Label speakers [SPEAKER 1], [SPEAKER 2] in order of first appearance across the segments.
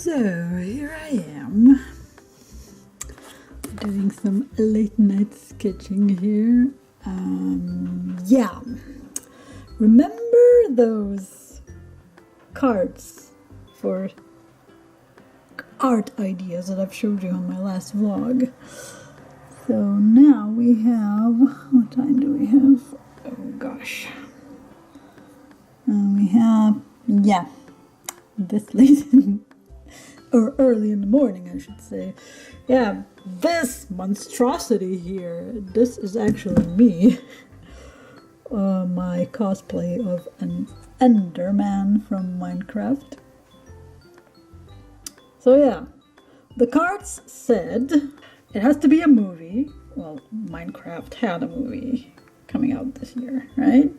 [SPEAKER 1] So here I am doing some late night sketching here. Yeah, remember those cards for art ideas that I've showed you on my last vlog? So now we have, what time do we have? Oh gosh. We have, yeah, this late or early in the morning, I should say. Yeah, this monstrosity here, this is actually me. My cosplay of an Enderman from Minecraft. So yeah, the cards said it has to be a movie. Well, Minecraft had a movie coming out this year, right?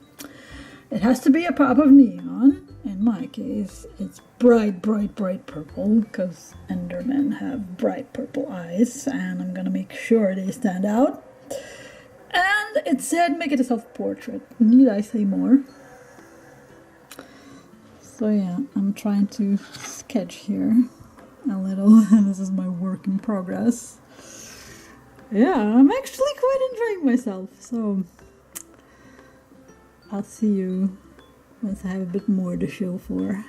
[SPEAKER 1] It has to be a pop of neon. In my case, it's bright, bright, bright purple, because Endermen have bright purple eyes, and I'm gonna make sure they stand out. And it said make it a self-portrait. Need I say more? So yeah, I'm trying to sketch here a little. This is my work in progress. Yeah, I'm actually quite enjoying myself, so I'll see you once I have a bit more to show for.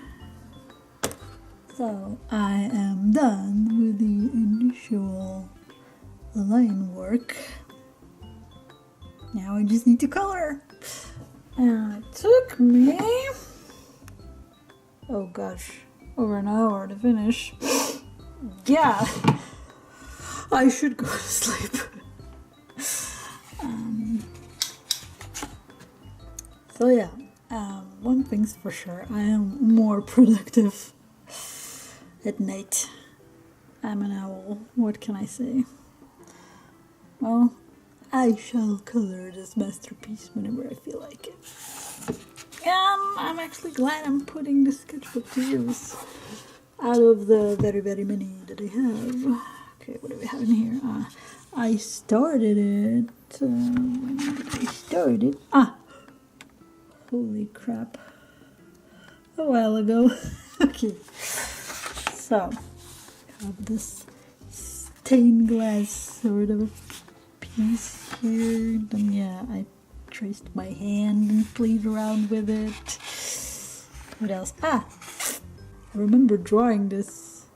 [SPEAKER 1] So I am done with the initial line work. Now I just need to color. And it took me, oh gosh, over an hour to finish. Yeah, I should go to sleep. So yeah, one thing's for sure, I am more productive at night. I'm an owl, what can I say? Well, I shall color this masterpiece whenever I feel like it. And I'm actually glad I'm putting the sketchbook to use out of the very, very many that I have. Okay, what do we have in here? I started it, when did I start it? Holy crap. A while ago. Okay. So, I have this stained glass sort of piece here. Then yeah, I traced my hand and played around with it. What else? I remember drawing this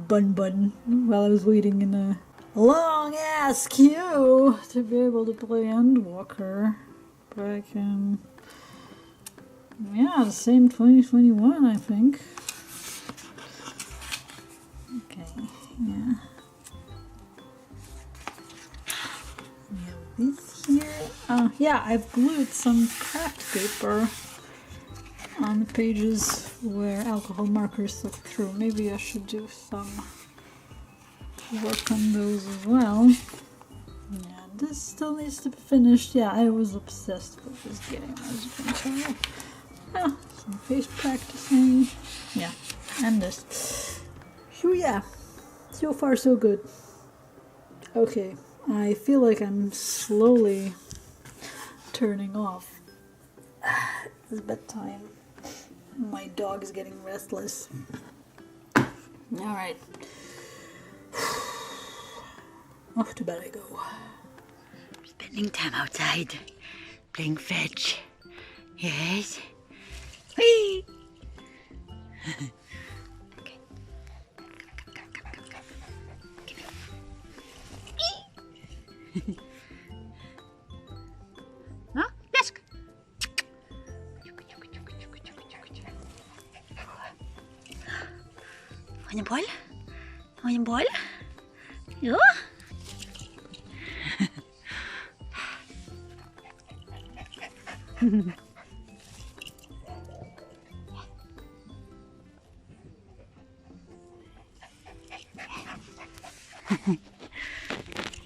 [SPEAKER 1] bun while I was waiting in a long ass queue to be able to play Endwalker back in, yeah, the same 2021, I think. Okay, yeah. We have this here. Yeah, I've glued some craft paper on the pages where alcohol markers slip through. Maybe I should do some work on those as well. Yeah, this still needs to be finished. Yeah, I was obsessed with this game, as you can tell. Yeah, some face practicing. Yeah, and this. So yeah, so far so good. Okay, I feel like I'm slowly turning off. It's bedtime. My dog is getting restless. Alright. Off to bed I go.
[SPEAKER 2] Spending time outside, playing fetch. Yes. Whee! Okay. Come here. Huh? Desk. Want een bal? Want een bal? Ja?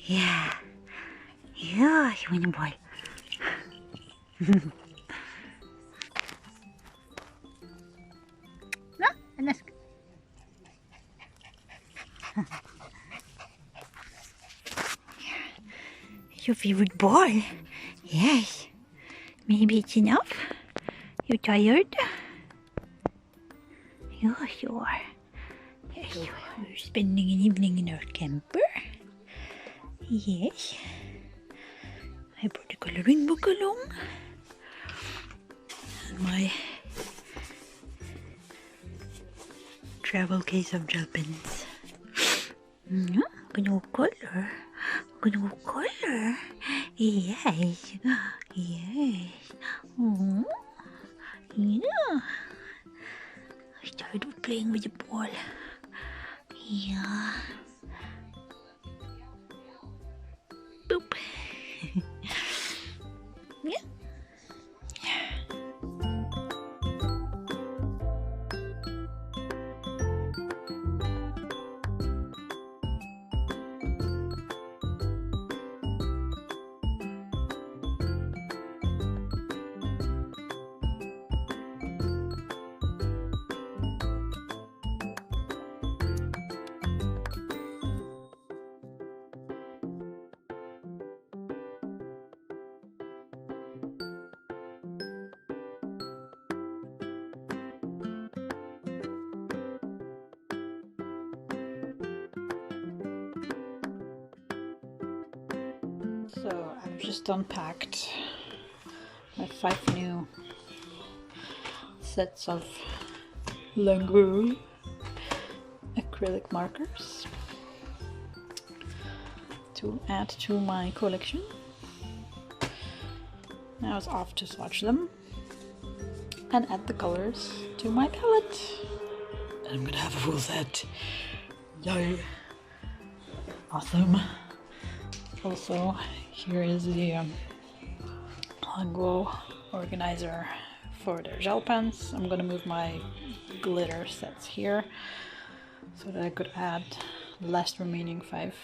[SPEAKER 2] Yeah. Yeah, you want a ball. No? And that's your favorite ball? Yes. Maybe it's enough? You tired? Yes, you are. We're spending an evening in our camper. Yes. I brought a coloring book along. And my travel case of gel pens. Gonna color. Gonna color. Yes. Yes. Oh. Yeah. I started playing with the ball. Yeah. Boop. Yeah.
[SPEAKER 1] So I've just unpacked my 5 new sets of Langro acrylic markers to add to my collection. Now it's off to swatch them and add the colors to my palette. And I'm gonna have a full set. Yay! Awesome. Also, here is the Langro organizer for their gel pens. I'm gonna move my glitter sets here so that I could add the last remaining 5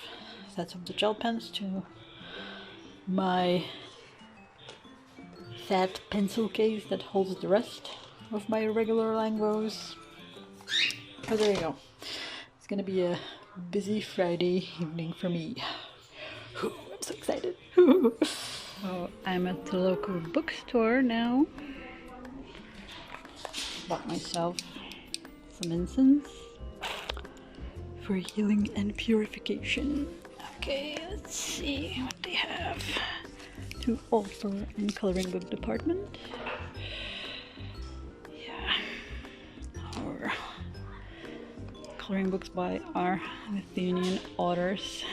[SPEAKER 1] sets of the gel pens to my fat pencil case that holds the rest of my regular Langros. Oh, there you go. It's gonna be a busy Friday evening for me. I'm so excited. So I'm at the local bookstore now. Bought myself some incense for healing and purification. Okay, let's see what they have to offer in coloring book department. Yeah, our coloring books by our Lithuanian authors.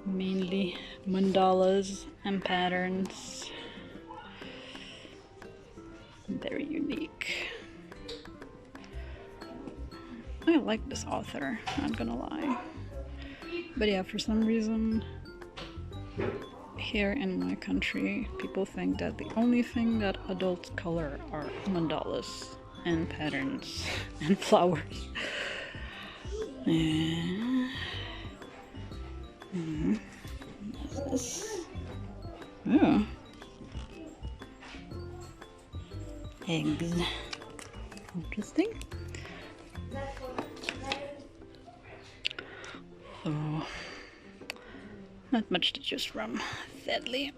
[SPEAKER 1] Mainly mandalas and patterns. Very unique. I like this author, not gonna lie. But yeah, for some reason here in my country people think that the only thing that adults color are mandalas and patterns and flowers. What's this? Oh. Eggs. Interesting. So, not much to choose from, sadly.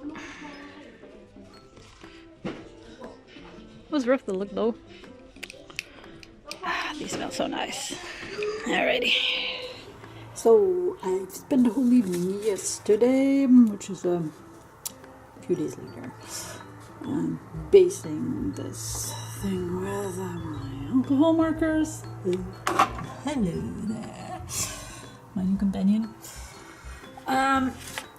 [SPEAKER 1] It was worth the look though. These smell so nice. Alrighty. So I spent the whole evening yesterday, which is a few days later, basing this thing with my alcohol markers. Hello there, my new companion. And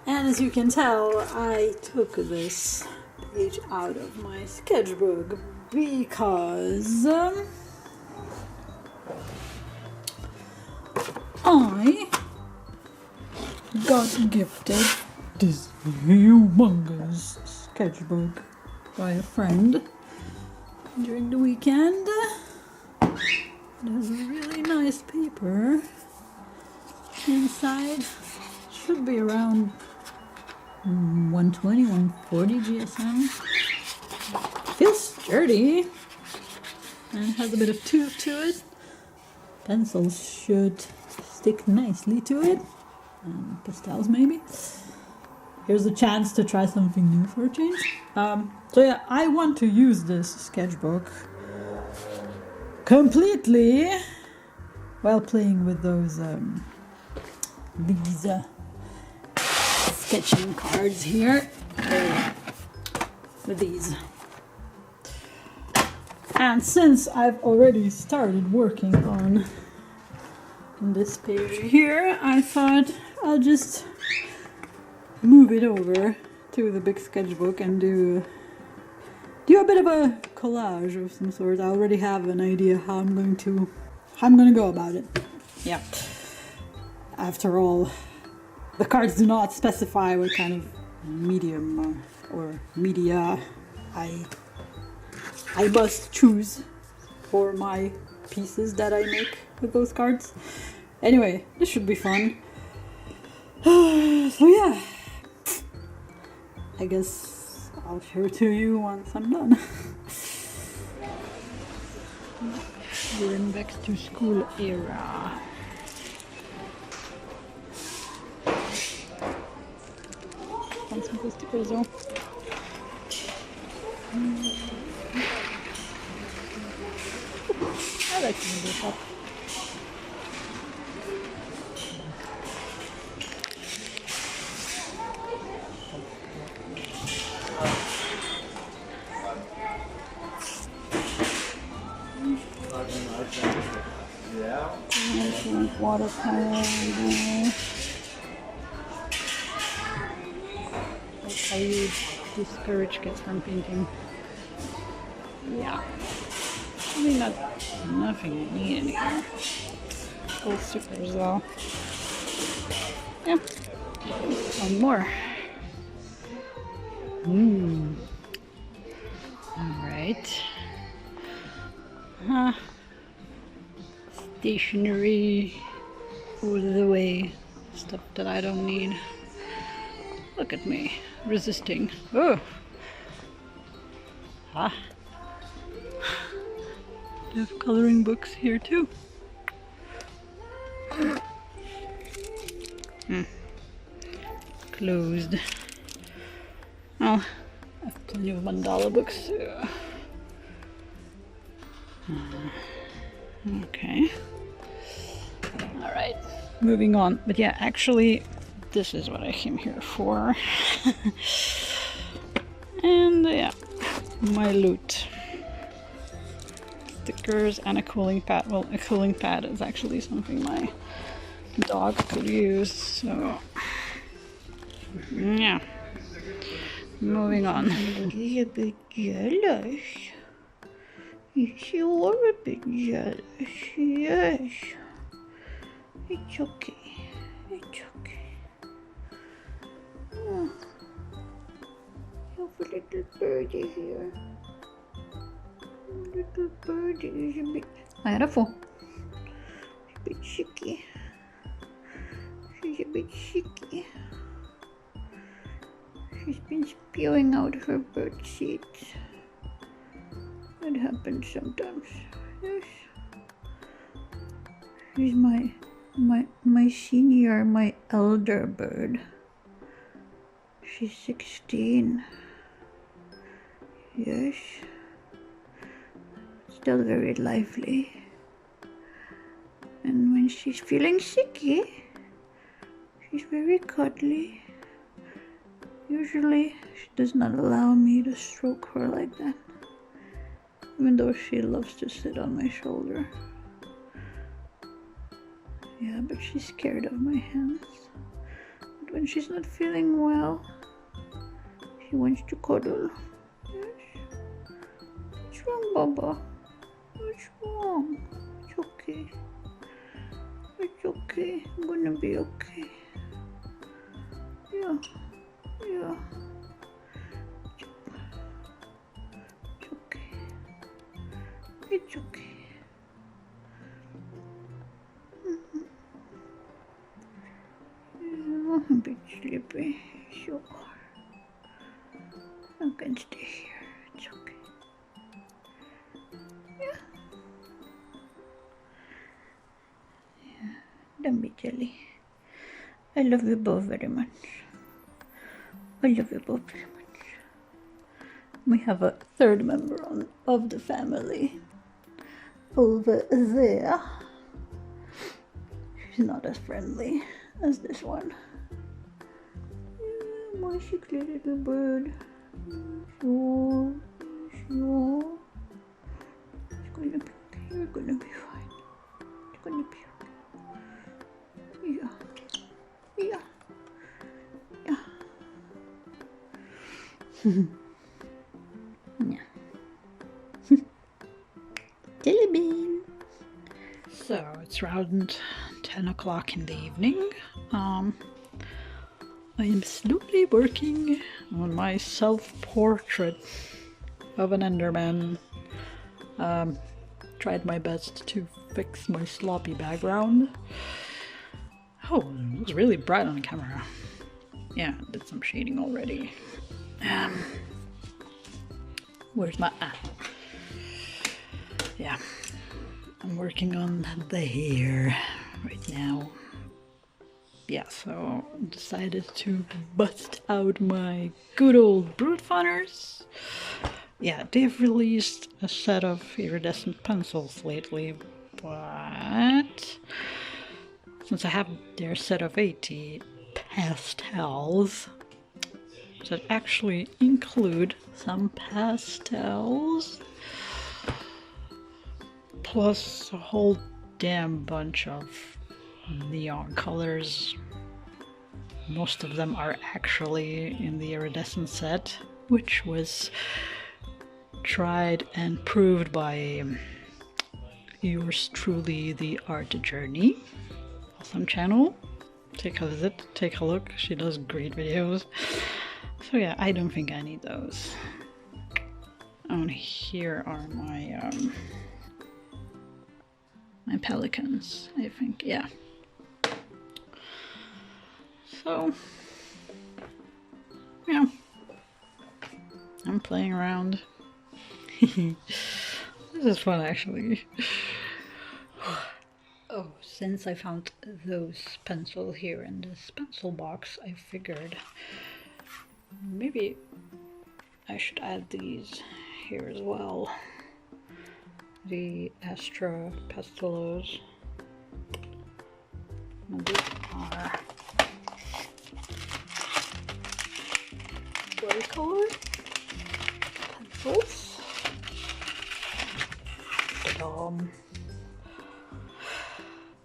[SPEAKER 1] as you can tell, I took this page out of my sketchbook because I got gifted this humongous sketchbook by a friend during the weekend. There's a really nice paper inside. Should be around 120, 140 GSM. Feels sturdy and it has a bit of tooth to it. Pencils should stick nicely to it. Pastels maybe. Here's a chance to try something new for a change. So yeah, I want to use this sketchbook completely while playing with those these sketching cards here with these. And since I've already started working on this page here, I thought I'll just move it over to the big sketchbook and do a bit of a collage of some sort. I already have an idea how I'm gonna go about it. Yeah. After all, the cards do not specify what kind of medium or media I must choose for my pieces that I make with those cards. Anyway, this should be fun. So yeah, I guess I'll share to you once I'm done. We're in back to school era. Found some cool stickers though. I like to do this up. Watercolor. That's how you discourage kids from painting. Yeah. I mean, nothing needed here. Cool stickers though. Yeah. One more. Alright. Stationery all the way. Stuff that I don't need. Look at me. Resisting. Oh! They have coloring books here too. Closed. Oh, I have plenty of $1 books. Okay. Alright, moving on. But yeah, actually, this is what I came here for. And yeah, my loot. Stickers and a cooling pad. Well, a cooling pad is actually something my dog could use, so yeah. Moving on. He's a bit jealous. You are a bit jealous, yes. It's okay. It's okay. Oh. You have a little birdie here. Little birdie is a bit... Beautiful. She's a bit sicky. She's a bit sicky. She's been spewing out her bird seeds. It happens sometimes. Yes. She's my senior, my elder bird. She's 16. Yes. Still very lively. And when she's feeling sicky, she's very cuddly. Usually, she does not allow me to stroke her like that. Even though she loves to sit on my shoulder. Yeah, but she's scared of my hands. But when she's not feeling well, she wants to cuddle. Yes? What's wrong, Baba? What's wrong? It's okay. It's okay. I'm gonna be okay. Yeah. Yeah. It's okay. It's okay. Yeah, I'm a bit sleepy. You are. I can stay here. It's okay. Yeah. Yeah. Don't be jelly. I love you both very much. I love you both very much. We have a third member of the family. over there. She's not as friendly as this one. Yeah, my sickly little bird. Sure, sure. You're gonna be fine. It's gonna be okay. Yeah. Yeah. Yeah. Jelly bean. So it's around 10 o'clock in the evening. I am slowly working on my self-portrait of an Enderman. Tried my best to fix my sloppy background. Oh, it looks really bright on camera. Yeah, did some shading already. Where's my yeah, I'm working on the hair right now. Yeah, so decided to bust out my good old brute funners. Yeah, they've released a set of iridescent pencils lately, but since I have their set of 80 pastels that actually include some pastels plus a whole damn bunch of neon colors. Most of them are actually in the iridescent set, which was tried and proved by yours truly, the Art Journey. Awesome channel. Take a visit, take a look. She does great videos. So yeah, I don't think I need those. And here are my my pelicans, I think, yeah. So yeah, I'm playing around. This is fun, actually. Oh, since I found those pencils here in this pencil box, I figured maybe I should add these here as well. The Astra Pastelos. And these are watercolor pencils.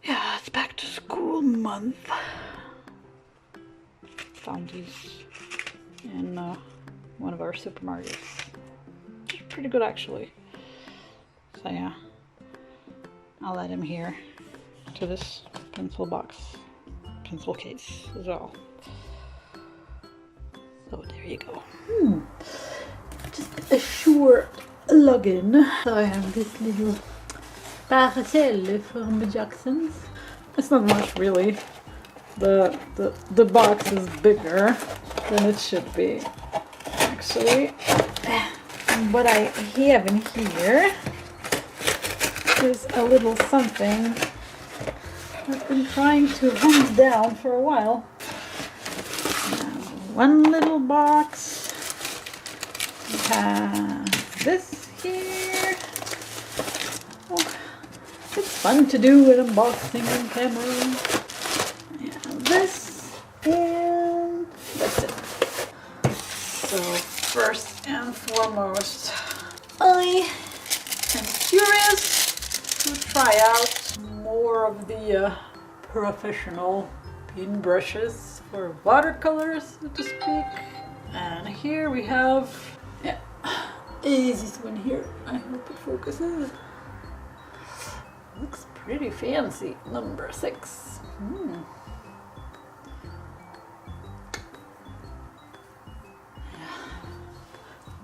[SPEAKER 1] Yeah, it's back to school month. Found these in one of our supermarkets. It's pretty good, actually. So yeah, I'll add them here to this pencil box, pencil case as well. So there you go. Just a short login. So I have this little parcelle from Jackson's. It's not much really. The box is bigger than it should be, actually. What I have in here is a little something I've been trying to hunt down for a while. One little box. We have this here. Oh, it's fun to do with unboxing on camera. Yeah, this, and that's it. So first and foremost, I am curious to try out more of the professional pin brushes for watercolors, so to speak. And here we have, yeah, easiest one here. I hope it focuses. Looks pretty fancy. Number 6.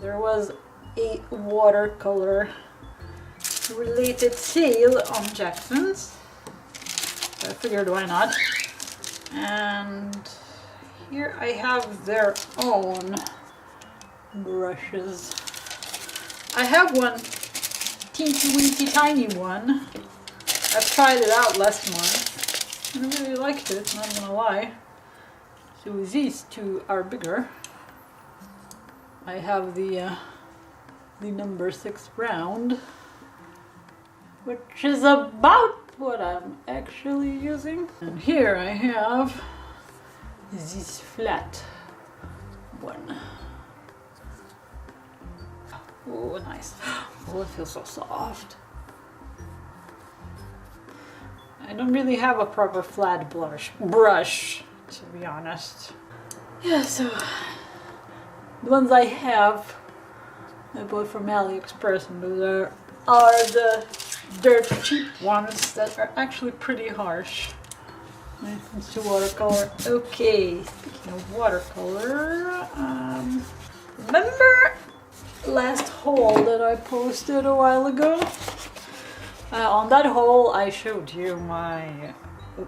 [SPEAKER 1] There was a watercolor related sale on Jackson's. So I figured, why not? And here I have their own brushes. I have one teensy weensy tiny one. I've tried it out last month and I really liked it, not gonna lie. So these two are bigger. I have the number 6 round, which is about what I'm actually using. And here I have this flat one. Oh, nice. Oh, it feels so soft. I don't really have a proper flat brush, to be honest. Yeah, so the ones I have, I bought from AliExpress, and those are the dirt cheap ones that are actually pretty harsh when it comes to watercolor. Okay, speaking of watercolor, remember last haul that I posted a while ago? On that haul I showed you my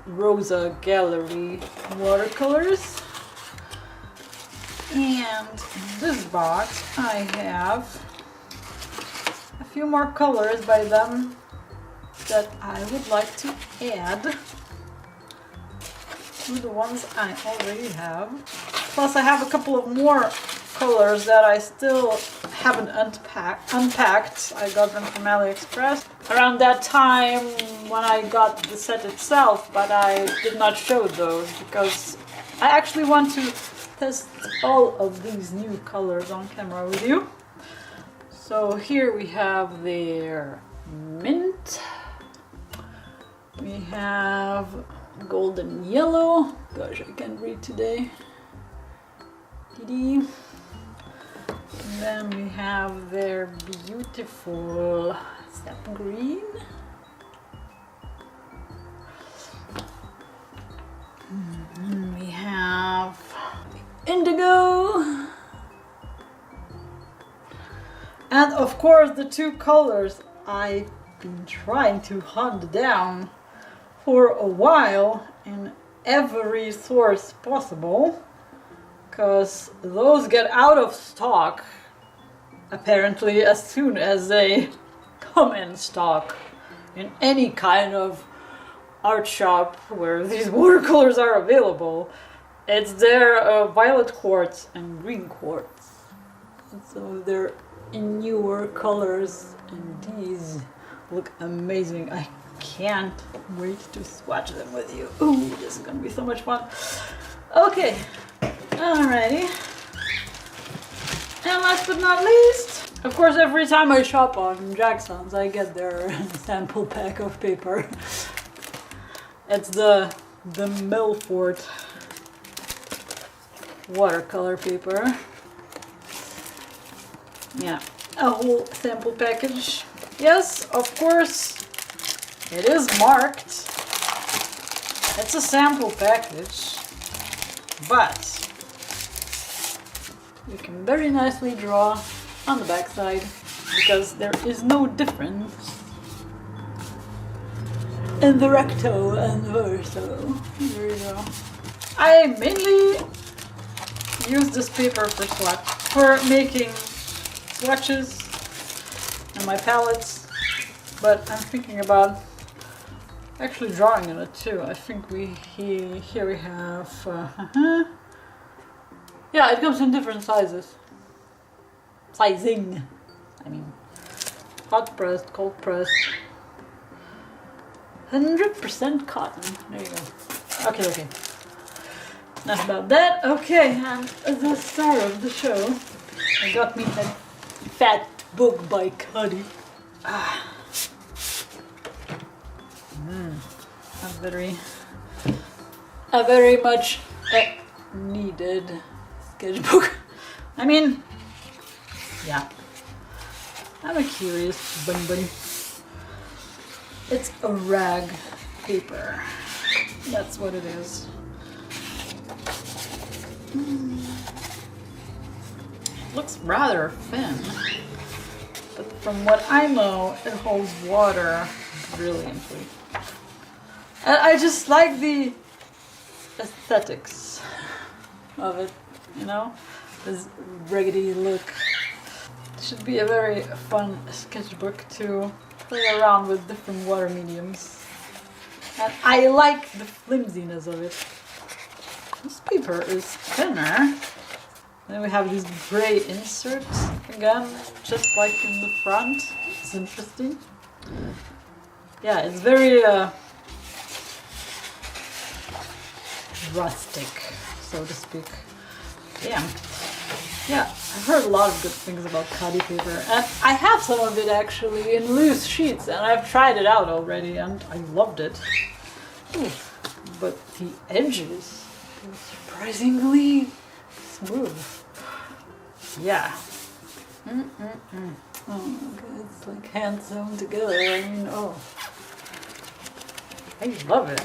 [SPEAKER 1] Rosa Gallery watercolors. And in this box I have a few more colors by them that I would like to add to the ones I already have. Plus I have a couple of more colors that I still haven't unpacked. I got them from AliExpress around that time when I got the set itself, but I did not show those because I actually want to test all of these new colors on camera with you. So here we have their mint, we have golden yellow, gosh I can't read today, and then we have their beautiful sap green, and we have indigo, and of course the two colors I've been trying to hunt down for a while in every source possible, because those get out of stock apparently as soon as they come in stock in any kind of art shop where these watercolors are available. It's their violet quartz and green quartz. And so they're in newer colors, and these look amazing. I can't wait to swatch them with you. Ooh, this is gonna be so much fun. Okay, alrighty. And last but not least, of course, every time I shop on Jackson's, I get their sample pack of paper. It's the Milford watercolor paper. Yeah, a whole sample package. Yes, of course, it is marked. It's a sample package, but you can very nicely draw on the back side because there is no difference in the recto and the verso. There you go. I mainly use this paper for making swatches and my palettes, but I'm thinking about actually drawing in it too. I think here we have yeah, it comes in different sizes. Sizing, I mean, hot pressed, cold pressed, 100% cotton. There you go. Okay. Enough about that. Okay, and the star of the show, I got me that fat book by Cuddy. A very much needed sketchbook. I mean, yeah, I'm a curious bunny. It's a rag paper. That's what it is. It looks rather thin, but from what I know, it holds water brilliantly. And I just like the aesthetics of it, you know? This raggedy look. It should be a very fun sketchbook to play around with different water mediums. And I like the flimsiness of it. This paper is thinner. Then we have these gray inserts again, just like in the front. It's interesting. yeah, it's very rustic, so to speak. Yeah. Yeah, I've heard a lot of good things about cutty paper, and I have some of it actually in loose sheets, and I've tried it out already, and I loved it. Ooh, but the edges are surprisingly smooth. Yeah. Oh, okay, it's like hand sewn together. I mean, oh, I love it.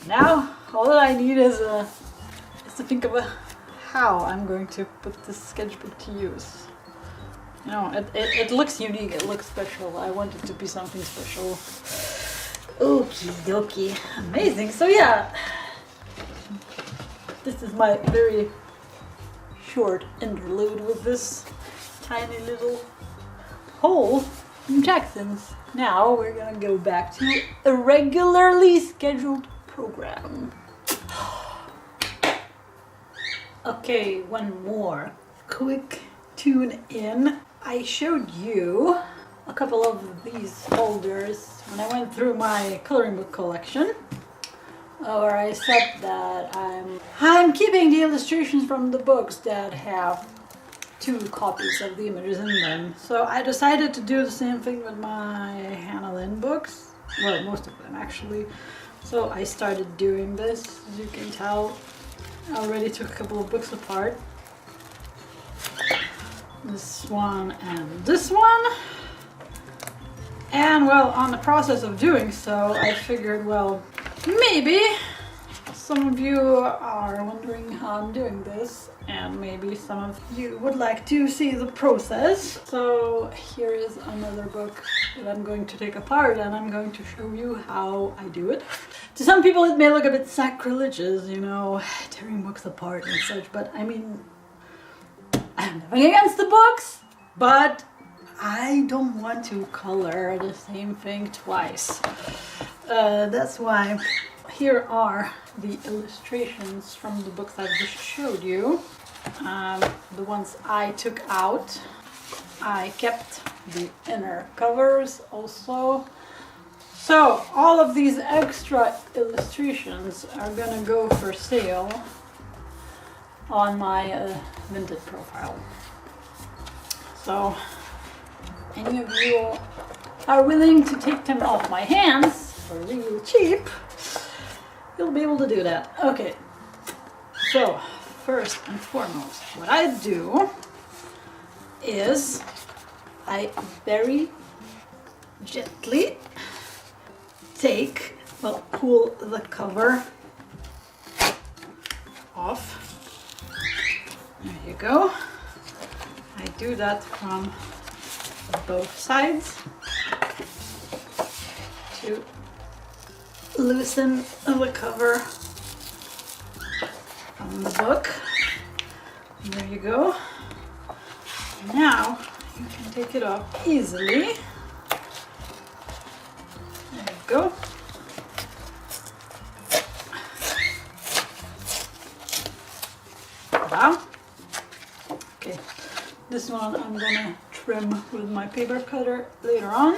[SPEAKER 1] Now, all that I need is to think of how I'm going to put this sketchbook to use. You know, it looks unique, it looks special. I want it to be something special. Okie dokie. Amazing. So yeah, this is my very short interlude with this tiny little hole from Jackson's. Now we're gonna go back to a regularly scheduled program. Okay, one more quick tune in. I showed you a couple of these folders when I went through my coloring book collection, where I said that I'm keeping the illustrations from the books that have 2 copies of the images in them. So I decided to do the same thing with my Hanna Lynn books. Well, most of them actually. So I started doing this. As you can tell, I already took a couple of books apart. This one and this one. And well, on the process of doing so, I figured, well, maybe some of you are wondering how I'm doing this, and maybe some of you would like to see the process. So here is another book that I'm going to take apart, and I'm going to show you how I do it. To some people it may look a bit sacrilegious, you know, tearing books apart and such, but I mean, I'm nothing against the books, but I don't want to color the same thing twice. That's why here are the illustrations from the books I've just showed you. The ones I took out. I kept the inner covers also. So all of these extra illustrations are gonna go for sale on my Vinted profile. So any of you are willing to take them off my hands for real cheap, you'll be able to do that. Okay, so first and foremost, what I do is I very gently pull the cover off. There you go. I do that from both sides to loosen the cover from the book. And there you go. Now you can take it off easily. There you go. Wow. Okay, this one I'm gonna trim with my paper cutter later on.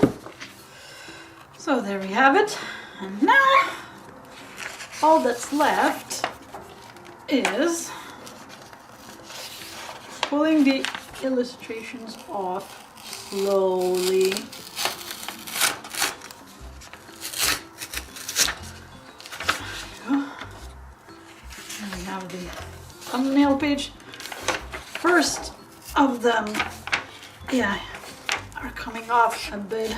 [SPEAKER 1] So there we have it. And now all that's left is pulling the illustrations off slowly. There we go. And we have the thumbnail page. First of them, yeah, are coming off a bit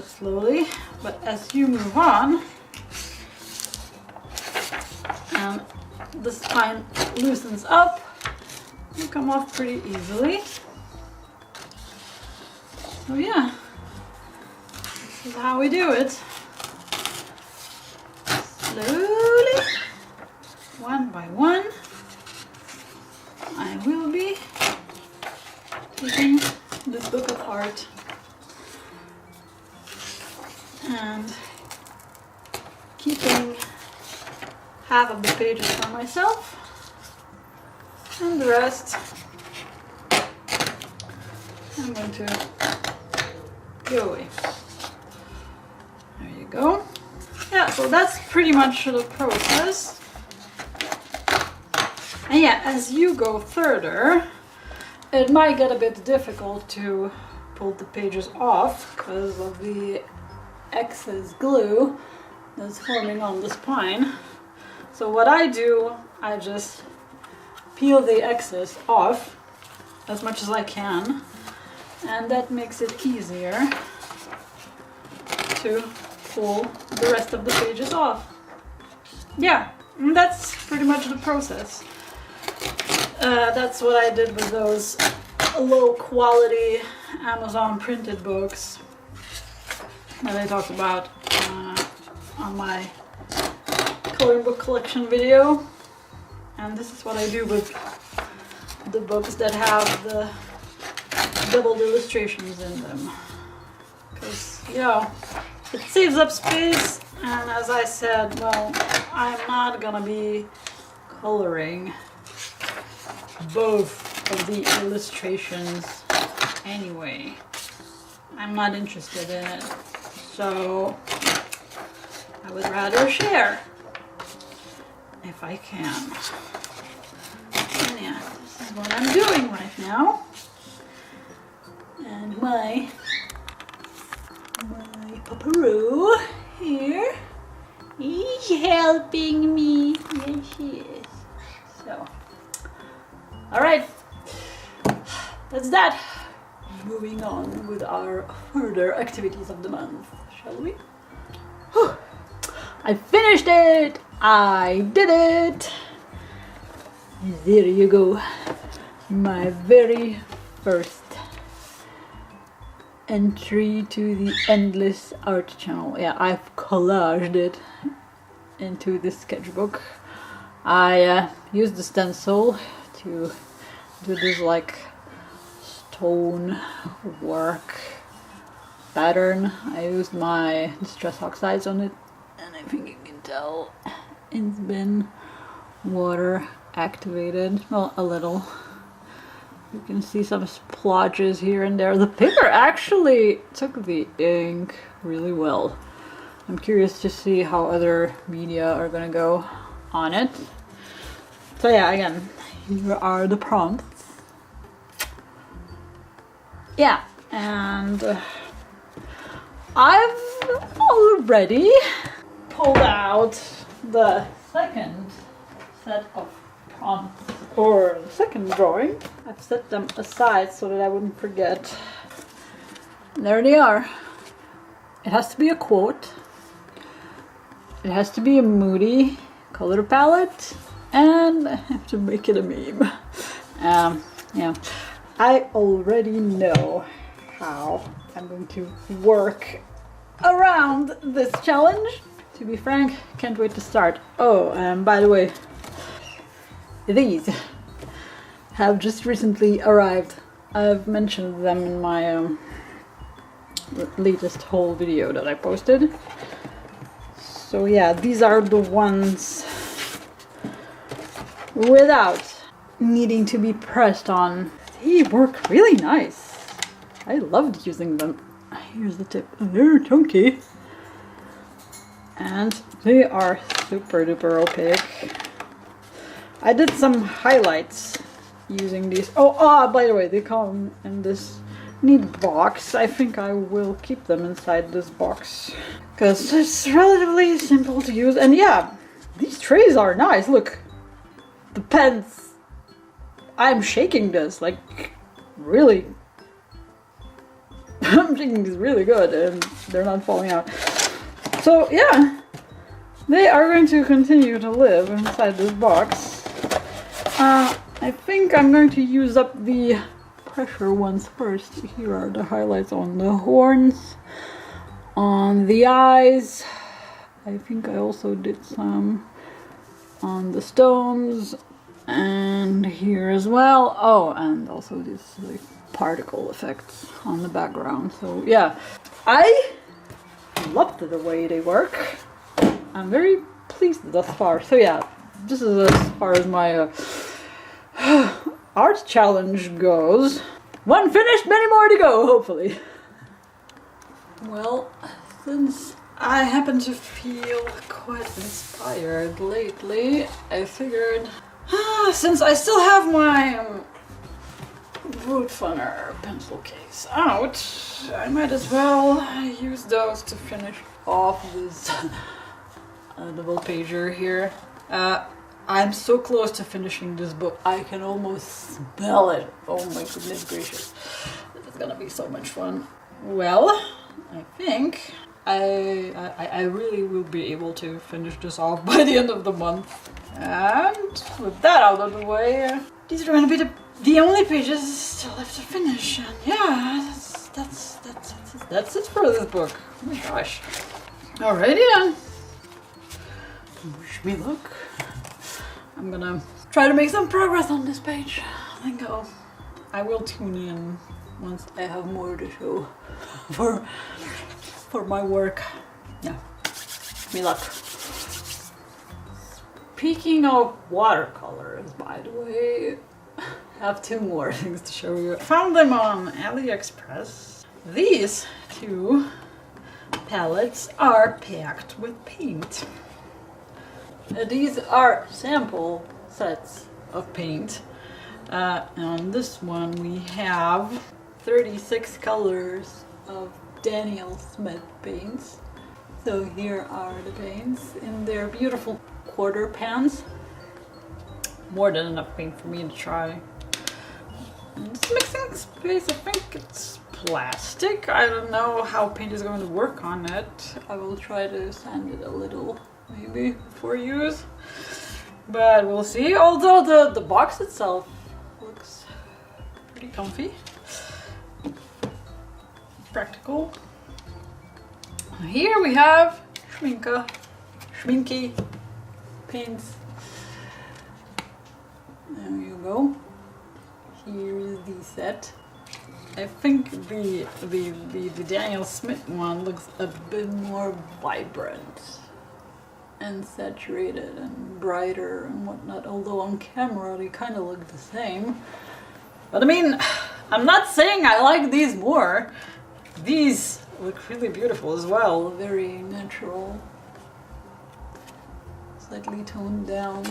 [SPEAKER 1] slowly, but as you move on and the spine loosens up, you come off pretty easily. So yeah, this is how we do it. Slowly, one by one, I will be taking this book apart and keeping half of the pages for myself and the rest I'm going to gooey. There you go. Yeah, so that's pretty much the process. And yeah, as you go further, it might get a bit difficult to pull the pages off because of the excess glue that's forming on the spine. So what I do, I just peel the excess off as much as I can, and that makes it easier to pull the rest of the pages off. Yeah, and that's pretty much the process. That's what I did with those low quality Amazon printed books that I talked about on my coloring book collection video. And this is what I do with the books that have the doubled illustrations in them. Because, yeah, it saves up space, and as I said, well, I'm not gonna be coloring both of the illustrations anyway. I'm not interested in it, so I would rather share if I can. And yeah, this is what I'm doing right now. And my paparoo here is helping me. Yes, she is. So, all right, that's that. Moving on with our further activities of the month, shall we? Whew. I finished it! I did it! There you go. My very first entry to the Endless Art channel. Yeah, I've collaged it into this sketchbook. I used the stencil to do this like stone work pattern. I used my distress oxides on it, and I think you can tell it's been water activated. Well, a little. You can see some splotches here and there. The paper actually took the ink really well. I'm curious to see how other media are gonna go on it. So yeah, again, here are the prompts. Yeah, and I've already pulled out the second set of prompts for the second drawing. I've set them aside so that I wouldn't forget. There they are. It has to be a quote. It has to be a moody color palette, and I have to make it a meme. Yeah, I already know how I'm going to work around this challenge. To be frank, can't wait to start. Oh, by the way, these have just recently arrived. I've mentioned them in my latest haul video that I posted. So yeah, these are the ones without needing to be pressed on. They work really nice. I loved using them. Here's the tip. They're chunky. And they are super duper opaque. I did some highlights using these. Oh, by the way, they come in this neat box. I think I will keep them inside this box because it's relatively simple to use. And yeah, these trays are nice. Look, the pens. I'm shaking this like really. I'm shaking this really good, and they're not falling out. So yeah, they are going to continue to live inside this box. I think I'm going to use up the pressure ones first. Here are the highlights on the horns, on the eyes. I think I also did some on the stones, and here as well. Oh, and also these like particle effects on the background. So yeah, I loved the way they work. I'm very pleased thus far. So yeah, this is as far as my art challenge goes. One finished, many more to go, hopefully. Well, since I happen to feel quite inspired lately, I figured, since I still have my Wood Funner pencil case out, I might as well use those to finish off this double pager here. I'm so close to finishing this book, I can almost smell it. Oh my goodness gracious, this is gonna be so much fun. Well, I think I really will be able to finish this off by the end of the month. And with that out of the way, these are going to be the only pages still left to finish. And yeah, that's it for this book. Oh my gosh. Alrighty then. Wish me luck. I'm gonna try to make some progress on this page. I will tune in once I have more to show for my work. Yeah, wish me luck. Speaking of watercolors, by the way, I have two more things to show you. I found them on AliExpress. These two palettes are packed with paint. These are sample sets of paint. On this one we have 36 colors of Daniel Smith paints. So here are the paints in their beautiful quarter pans. More than enough paint for me to try. And this mixing space, I think it's plastic. I don't know how paint is going to work on it. I will try to sand it a little maybe before use. But we'll see. Although the box itself looks pretty comfy. Practical. Here we have Schminky paints. There you go. Here is the set. I think the Daniel Smith one looks a bit more vibrant and saturated and brighter and whatnot, although on camera they kind of look the same. But I mean, I'm not saying I like these more. These look really beautiful as well, very natural, slightly toned down.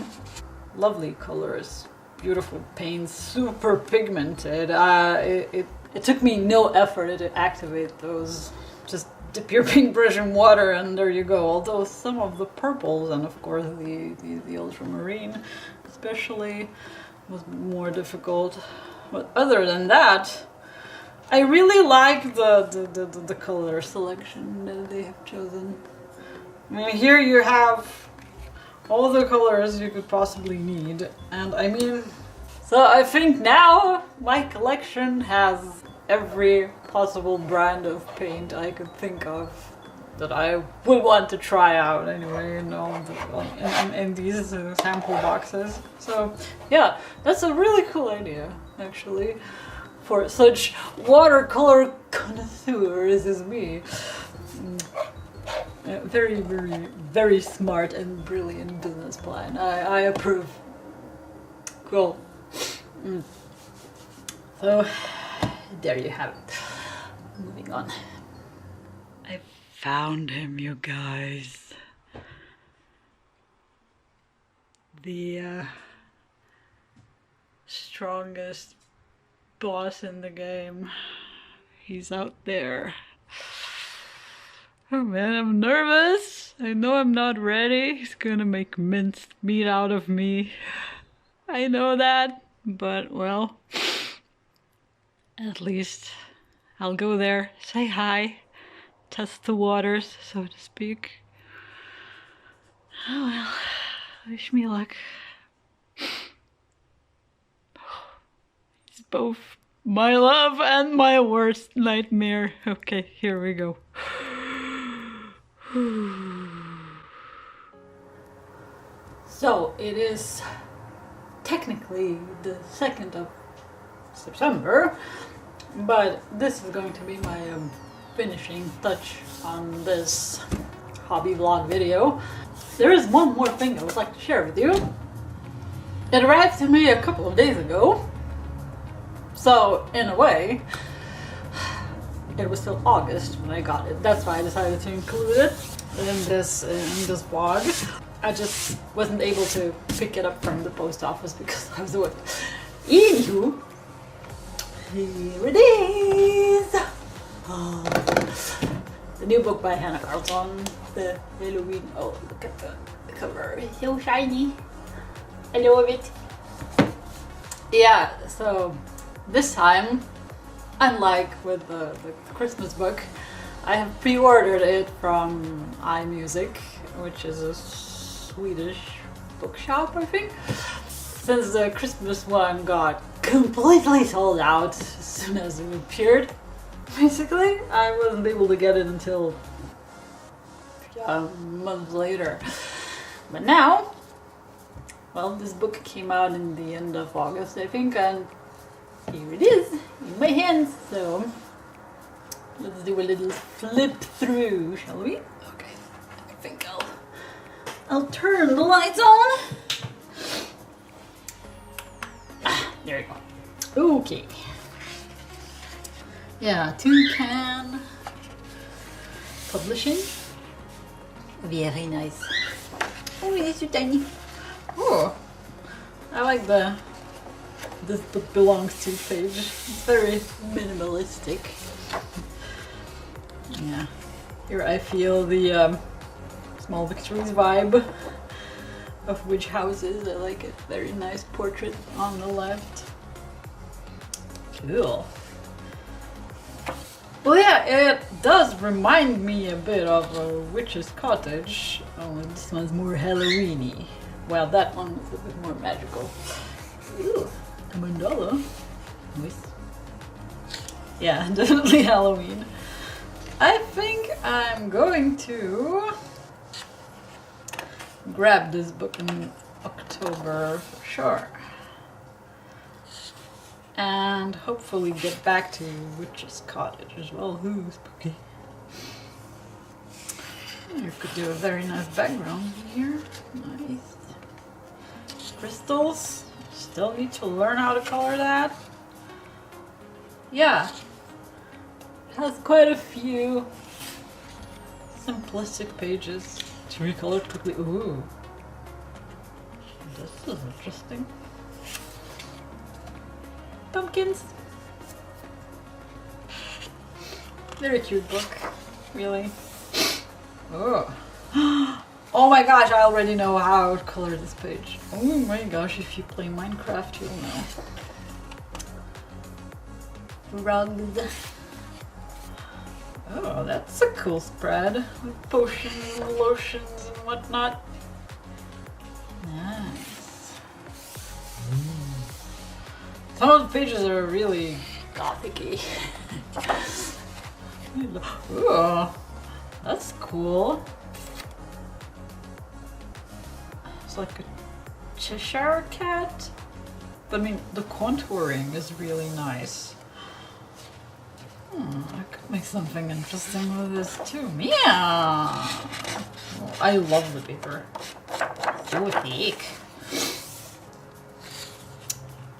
[SPEAKER 1] Lovely colors, beautiful paints, super pigmented. It took me no effort to activate those. Just dip your paintbrush in water and there you go. Although some of the purples and of course the ultramarine especially was more difficult. But other than that, I really like the color selection that they have chosen. I mean, here you have all the colors you could possibly need, and I mean, so I think now my collection has every possible brand of paint I could think of that I would want to try out anyway in these sample boxes. So yeah, that's a really cool idea actually for such watercolor connoisseurs as me. Very, very, very smart and brilliant business plan. I approve. Cool. So there you have it. Moving on. I found him, you guys. The strongest boss in the game. He's out there. Oh man, I'm nervous. I know I'm not ready. He's gonna make minced meat out of me. I know that, but well, at least I'll go there, say hi, test the waters, so to speak. Oh well, wish me luck. It's both my love and my worst nightmare. Okay, here we go. So it is technically the 2nd of September, but this is going to be my finishing touch on this hobby vlog video. There is one more thing I would like to share with you. It arrived to me a couple of days ago, so in a way it was still August when I got it. That's why I decided to include it in this vlog. I just wasn't able to pick it up from the post office because I was away. Anywho, here it is. The new book by Hanna Karlzon, the Halloween. Oh, look at the cover. It's so shiny. I love it. Yeah, so this time, unlike with the Christmas book, I have pre-ordered it from iMusic, which is a Swedish bookshop, I think. Since the Christmas one got completely sold out as soon as it appeared, basically, I wasn't able to get it until a month later. But now, well, this book came out in the end of August, I think, and here it is in my hands. So let's do a little flip through, shall we? Okay, I think I'll turn the lights on. There we go. Okay. Yeah, Toucan Publishing. Very nice. Oh, it's so tiny. Oh, I like this book belongs to page. It's very minimalistic. Yeah, here I feel the Small Victories vibe of witch houses. I like it. Very nice portrait on the left. Cool. Well, yeah, it does remind me a bit of a witch's cottage, only this one's more Halloween-y. Well, that one is a bit more magical. Ooh, a mandala. Nice. Yeah, definitely Halloween. I think I'm going to grab this book in October for sure. And hopefully get back to Witch's Cottage as well. Ooh, spooky. You could do a very nice background here. Nice. Crystals. Still need to learn how to color that. Yeah. It has quite a few simplistic pages to recolor quickly. Ooh. This is interesting. Pumpkins. Very cute book, really. Oh. Oh my gosh, I already know how I would color this page. Oh my gosh, if you play Minecraft, you'll know. Rugged. Oh, that's a cool spread with potions and lotions and whatnot. Nice. Some of the pages are really gothic-y. Oh, that's cool. It's like a Cheshire cat. I mean, the contouring is really nice. I could make something interesting with this too. Yeah. Oh, I love the paper. So thick.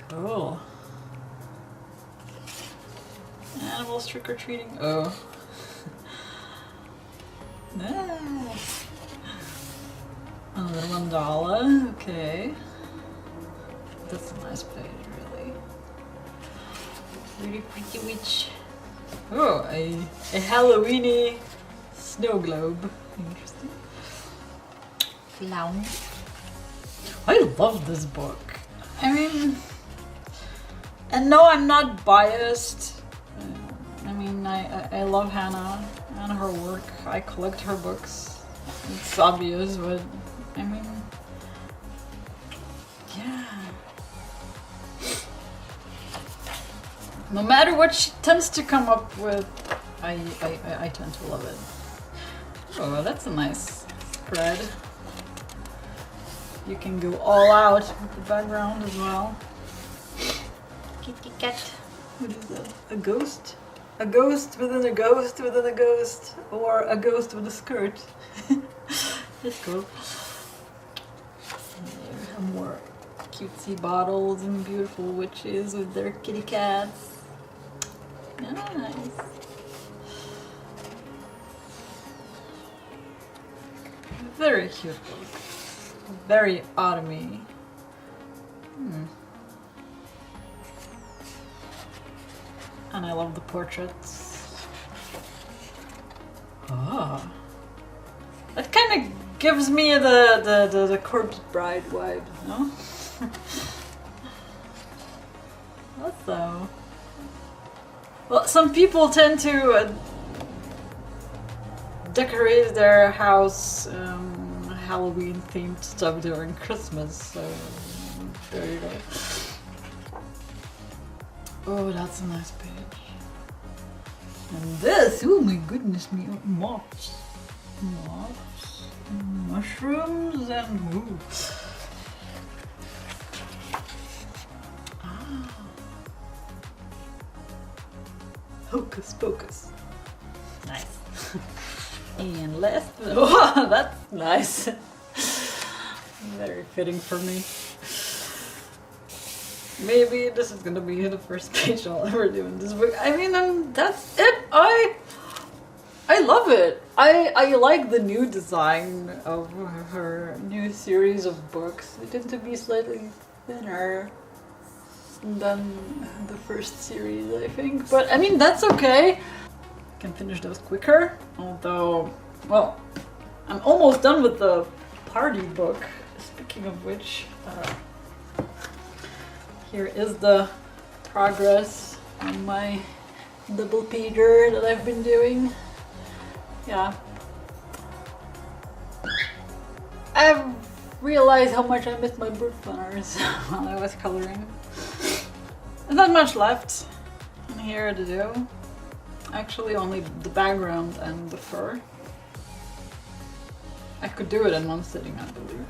[SPEAKER 1] Cool. Animals trick-or-treating. Oh. Nice. Another mandala. Okay. That's a nice page, really. Really pretty witch. Oh, a Halloween-y snow globe. Interesting. Clown. I love this book. I mean, and no, I'm not biased. I mean, I love Hanna and her work. I collect her books. It's obvious, but I mean, yeah. No matter what she tends to come up with, I tend to love it. Oh, that's a nice spread. You can go all out with the background as well. Kitty cat. What is that? A ghost? A ghost within a ghost within a ghost, or a ghost with a skirt. That's cool. There are more cutesy bottles and beautiful witches with their kitty cats. Nice. very cute book. Very autumny. And I love the portraits. Oh. That kind of gives me the Corpse Bride vibe, no? Also, well, some people tend to decorate their house Halloween themed stuff during Christmas, so there you go. Oh, that's a nice page. And this, oh my goodness me, moths, mushrooms, and ooh. Hocus pocus. Nice. And last, oh, that's nice. Very fitting for me. Maybe this is gonna be the first page I'll ever do in this book. I mean, that's it. I love it. I like the new design of her new series of books. They tend to be slightly thinner than the first series, I think. But I mean, that's okay. I can finish those quicker. Although, well, I'm almost done with the party book. Speaking of which, here is the progress on my double pager that I've been doing. Yeah. I've realized how much I missed my book planners while I was coloring. There's not much left in here to do. Actually, only the background and the fur. I could do it in one sitting, I believe.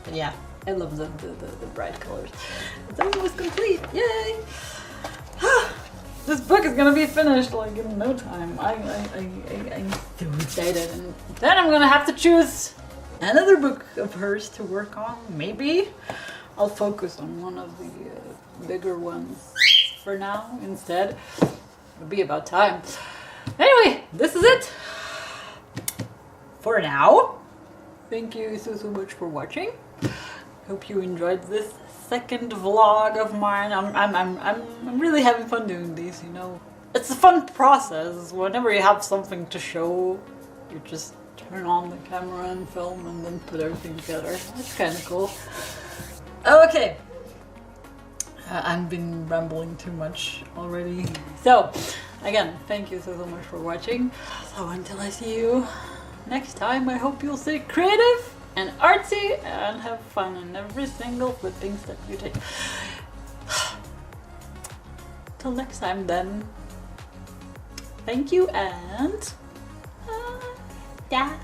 [SPEAKER 1] But yeah, I love the bright colors. It's almost complete, yay! This book is gonna be finished like in no time. I'm so excited. And then I'm gonna have to choose another book of hers to work on. Maybe I'll focus on one of the bigger ones for now instead. It'll be about time. Anyway, this is it for now. Thank you so much for watching. Hope you enjoyed this second vlog of mine. I'm really having fun doing these, you know. It's a fun process. Whenever you have something to show, you just turn on the camera and film and then put everything together. It's kind of cool. Okay. I've been rambling too much already. So, again, thank you so much for watching. So until I see you next time, I hope you'll stay creative and artsy and have fun in every single flipping step you take. Till next time then. Thank you and yeah.